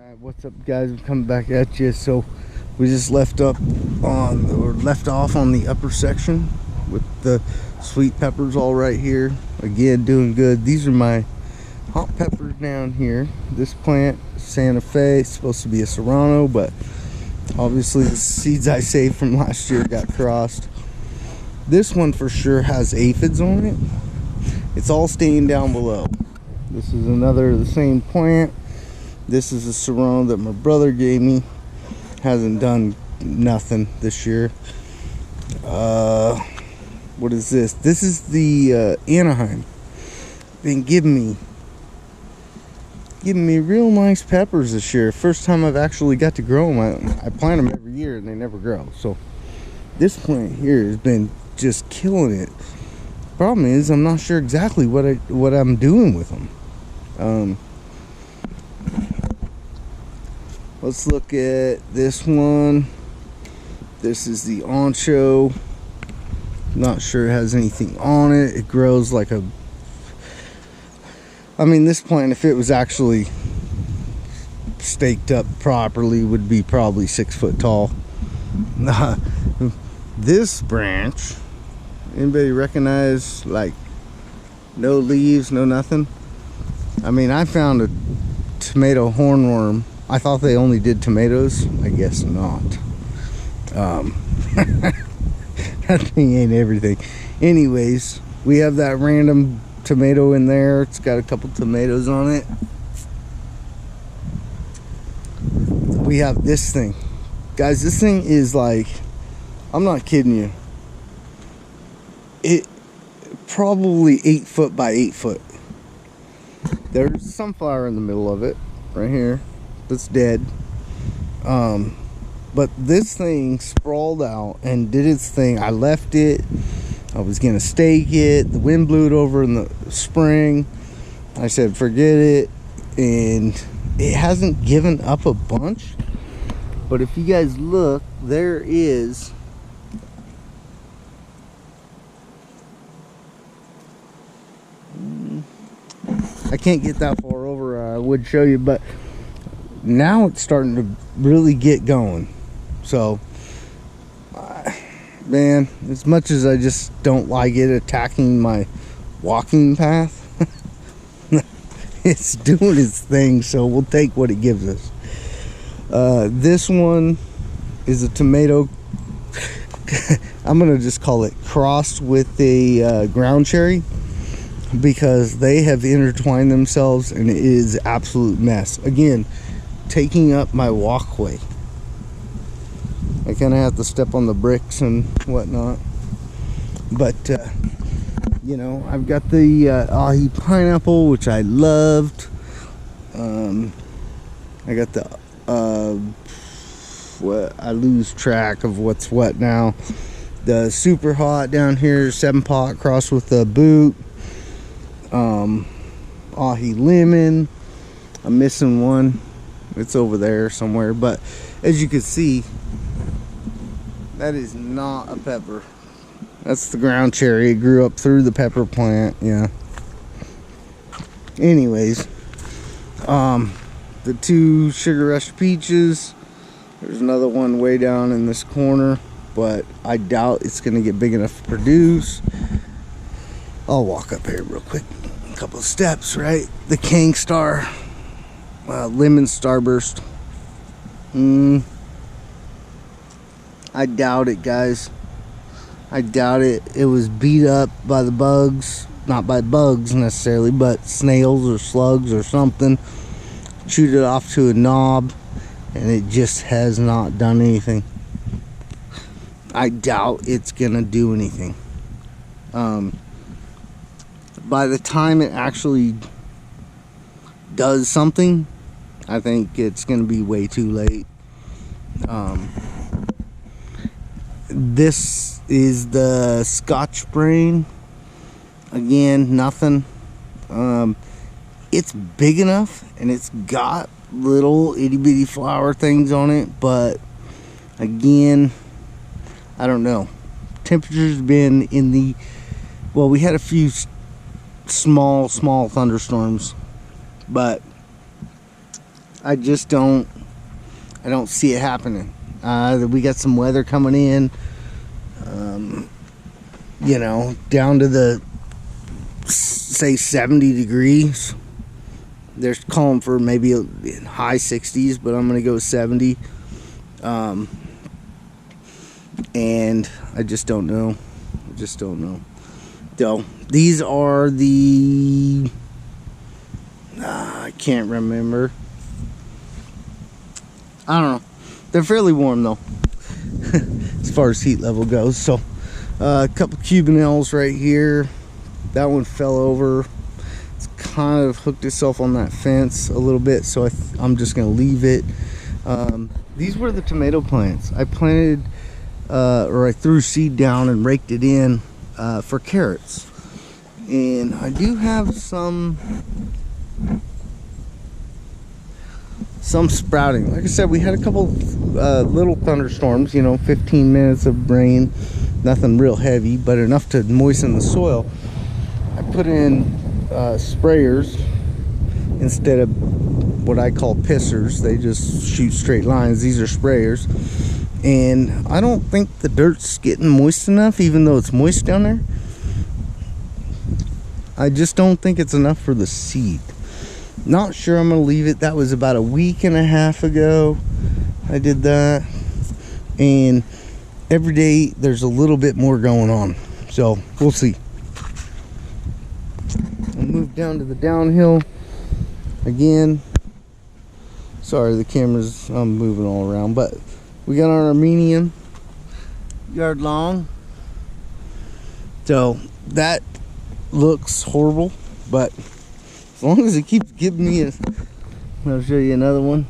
Alright, what's up guys? I'm coming back at you. So we just left off on the upper section with the sweet peppers all right here. Again, doing good. These are my hot peppers down here. This plant, Santa Fe, it's supposed to be a Serrano, but obviously the seeds I saved from last year got crossed. This one for sure has aphids on it. It's all staying down below. This is another of the same plant. This is a Serrano that my brother gave me. Hasn't done nothing this year. What is this? This is the Anaheim. Been giving me real nice peppers this year. First time I've actually got to grow them. I plant them every year and they never grow. So this plant here has been just killing it. Problem is, I'm not sure exactly what I'm doing with them. Let's look at this one. This is the Ancho. Not sure it has anything on it. It grows like a... I mean, this plant, if it was actually staked up properly, would be probably 6 foot tall. This branch, anybody recognize, like, no leaves, no nothing? I mean, I found a tomato hornworm. I thought they only did tomatoes. I guess not. That thing ain't everything. Anyways, we have that random tomato in there. It's got a couple tomatoes on it. We have this thing. Guys, this thing is like, I'm not kidding you. It probably 8 foot by 8 foot. There's sunflower in the middle of it, right here. That's dead. But this thing sprawled out and did its thing. I left it. I was gonna stake it. The wind blew it over in the spring. I said forget it, and it hasn't given up a bunch. But if you guys look, there is I can't get that far over. I would show you, but now it's starting to really get going. So man, as much as I just don't like it attacking my walking path, it's doing its thing, so we'll take what it gives us. This one is a tomato. I'm gonna just call it crossed with a ground cherry, because they have intertwined themselves and it is absolute mess. Again, taking up my walkway. I kind of have to step on the bricks and whatnot. But you know, I've got the ahi pineapple, which I loved. I got the what, I lose track of what's what now. The super hot down here, 7-pot crossed with the boot. Ahi lemon. I'm missing one. It's over there somewhere, but as you can see, that is not a pepper. That's the ground cherry. It grew up through the pepper plant. Yeah. Anyways, the 2 sugar rush peaches. There's another one way down in this corner, but I doubt it's gonna get big enough to produce. I'll walk up here real quick. A couple of steps, right? The King Star. Lemon Starburst. I doubt it, guys. I doubt it. It was beat up by the bugs. Not by bugs necessarily, but snails or slugs or something. Chewed it off to a knob, and it just has not done anything. I doubt it's gonna do anything. By the time it actually does something, I think it's gonna be way too late. This is the Scotch Brain. Again, nothing. It's big enough and it's got little itty bitty flower things on it, but again, I don't know. Temperature's been in the, well, we had a few small thunderstorms, but I just don't see it happening. We got some weather coming in, you know, down to the, say, 70 degrees. They're calling for maybe high 60s, but I'm gonna go 70. And I just don't know. So these are the I can't remember. I don't know. They're fairly warm though, as far as heat level goes. So a couple Cubanelles right here. That one fell over. It's kind of hooked itself on that fence a little bit, so I'm just gonna leave it. These were the tomato plants I planted, or I threw seed down and raked it in for carrots. And I do have some sprouting. Like I said, we had a couple little thunderstorms, you know, 15 minutes of rain, nothing real heavy, but enough to moisten the soil. I put in sprayers instead of what I call pissers. They just shoot straight lines. These are sprayers, and I don't think the dirt's getting moist enough, even though it's moist down there. I just don't think it's enough for the seed. Not sure I'm gonna leave it. That was about a week and a half ago I did that, and every day there's a little bit more going on, so we'll see. I'll move down to the downhill again. Sorry, the camera's moving all around, but we got our Armenian yard long. So that looks horrible, but as long as it keeps giving me a, I'll show you another one.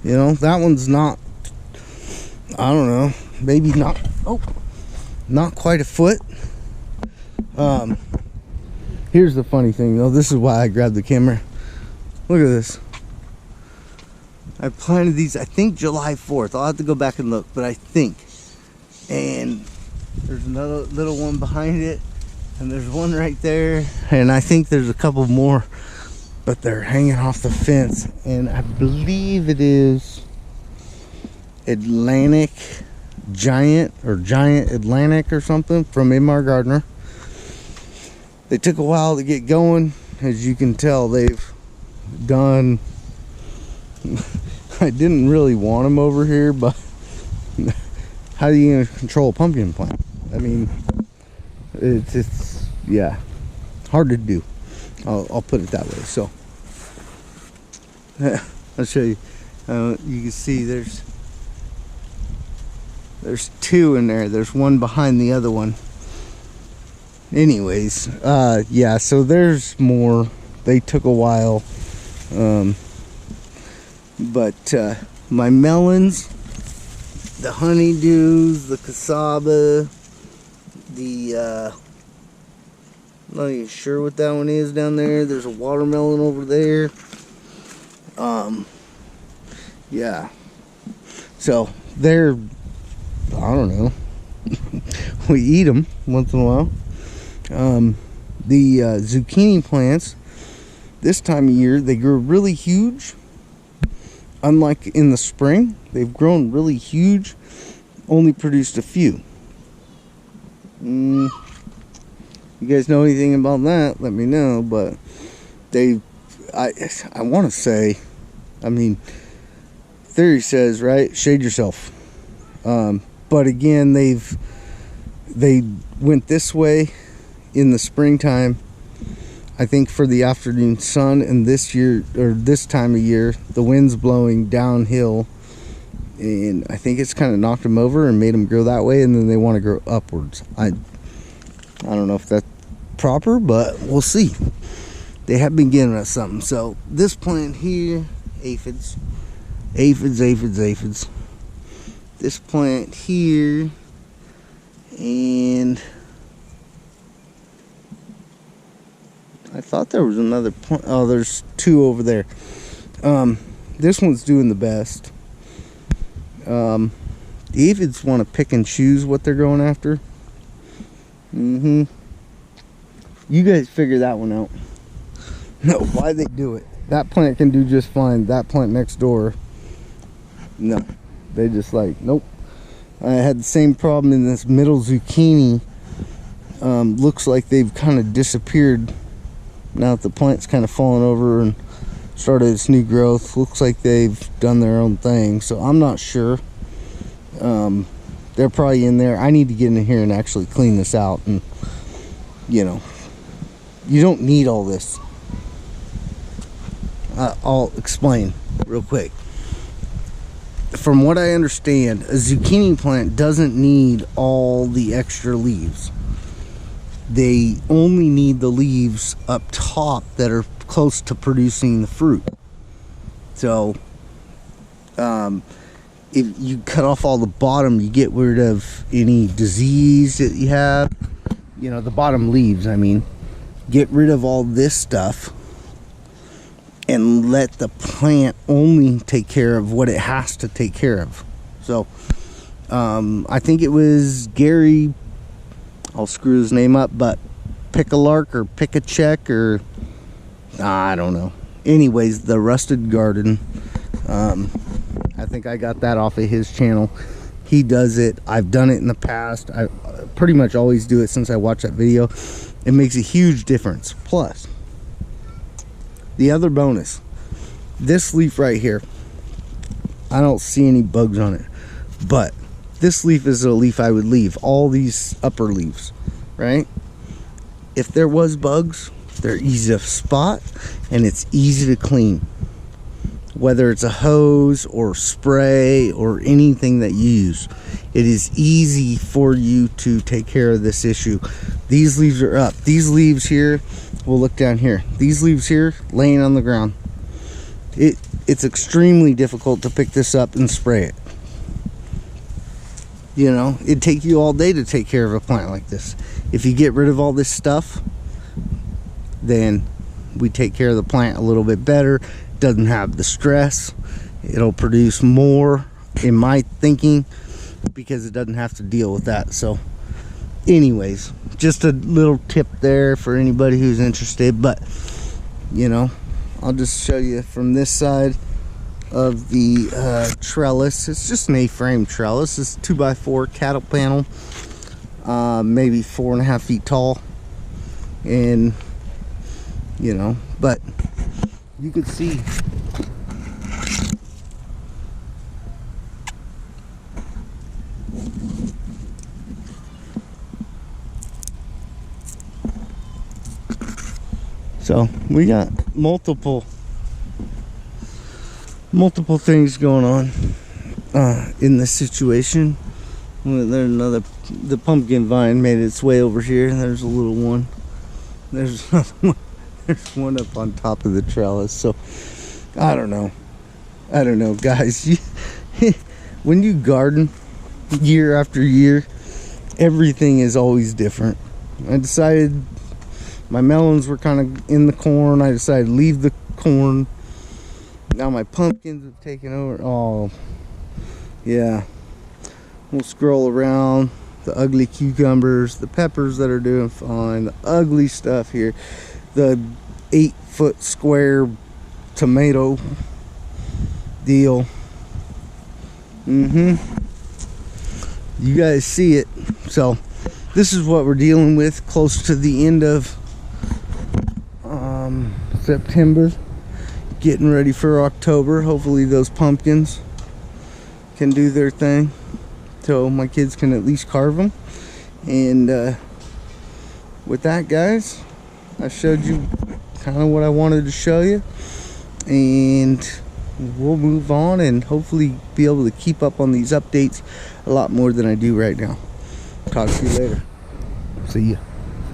You know, that one's not, I don't know, maybe not, not quite a foot. Here's the funny thing though, this is why I grabbed the camera. Look at this. I planted these, I think July 4th. I'll have to go back and look, but I think. And there's another little one behind it, and there's one right there, and I think there's a couple more, but they're hanging off the fence. And I believe it is Atlantic Giant, or Giant Atlantic or something, from Inmar Gardner. They took a while to get going. As you can tell, they've done I didn't really want them over here, but how are you going to control a pumpkin plant? I mean, it's yeah, hard to do. I'll put it that way. So I'll show you. You can see there's two in there. There's one behind the other one. Anyways, yeah, so there's more. They took a while, but my melons, the honeydews, the cassava, the I'm not even sure what that one is down there. There's a watermelon over there. Yeah, so they're, I don't know, we eat them once in a while. The zucchini plants, this time of year, they grew really huge. Unlike in the spring, they've grown really huge, only produced a few. You guys know anything about that, let me know. But I want to say, I mean, theory says, right, shade yourself. But again, they went this way in the springtime, I think, for the afternoon sun, and this year, or this time of year, the wind's blowing downhill, and I think it's kind of knocked them over and made them grow that way, and then they want to grow upwards. I don't know if that's proper, but we'll see. They have been giving us something. So this plant here, aphids. This plant here, and I thought there was another plant. Oh, there's two over there. This one's doing the best. The aphids want to pick and choose what they're going after. You guys figure that one out. No, why they do it? That plant can do just fine. That plant next door, no. They just like, nope. I had the same problem in this middle zucchini. Looks like they've kind of disappeared now that the plant's kind of fallen over and started its new growth. Looks like they've done their own thing, so I'm not sure. They're probably in there. I need to get in here and actually clean this out. And you know, you don't need all this. I'll explain real quick. From what I understand, a zucchini plant doesn't need all the extra leaves. They only need the leaves up top that are close to producing the fruit. So if you cut off all the bottom, you get rid of any disease that you have. You know, the bottom leaves, I mean. Get rid of all this stuff and let the plant only take care of what it has to take care of. So I think it was Gary, I'll screw his name up, but Pick a Lark or Pick a Check, or I don't know. Anyways, the Rusted Garden, I think I got that off of his channel. He does it. I've done it in the past. I pretty much always do it since I watched that video. It makes a huge difference. Plus, the other bonus, this leaf right here, I don't see any bugs on it, but this leaf is a leaf I would leave. All these upper leaves, right? If there was bugs, they're easy to spot and it's easy to clean. Whether it's a hose or spray or anything that you use, it is easy for you to take care of this issue. These leaves are up. These leaves here, we'll look down here. These leaves here laying on the ground. It's extremely difficult to pick this up and spray it. You know, it'd take you all day to take care of a plant like this. If you get rid of all this stuff, then we take care of the plant a little bit better. Doesn't have the stress. It'll produce more, in my thinking, because it doesn't have to deal with that. So anyways, just a little tip there for anybody who's interested. But you know, I'll just show you from this side of the trellis. It's just an A-frame trellis. It's 2x4 cattle panel, maybe 4.5 feet tall, and you know, but you could see so we got multiple things going on in this situation. Well, there's another, the pumpkin vine made its way over here. There's a little one. There's another one. There's one up on top of the trellis. So I don't know guys. When you garden year after year, everything is always different. I decided my melons were kind of in the corn. I decided to leave the corn. Now my pumpkins have taken over. Oh yeah, we'll scroll around. The ugly cucumbers, the peppers that are doing fine, the ugly stuff here, the 8-foot square tomato deal. You guys see it. So this is what we're dealing with close to the end of September, getting ready for October. Hopefully those pumpkins can do their thing, so my kids can at least carve them. And with that, guys, I showed you kind of what I wanted to show you, and we'll move on and hopefully be able to keep up on these updates a lot more than I do right now. Talk to you later. See ya.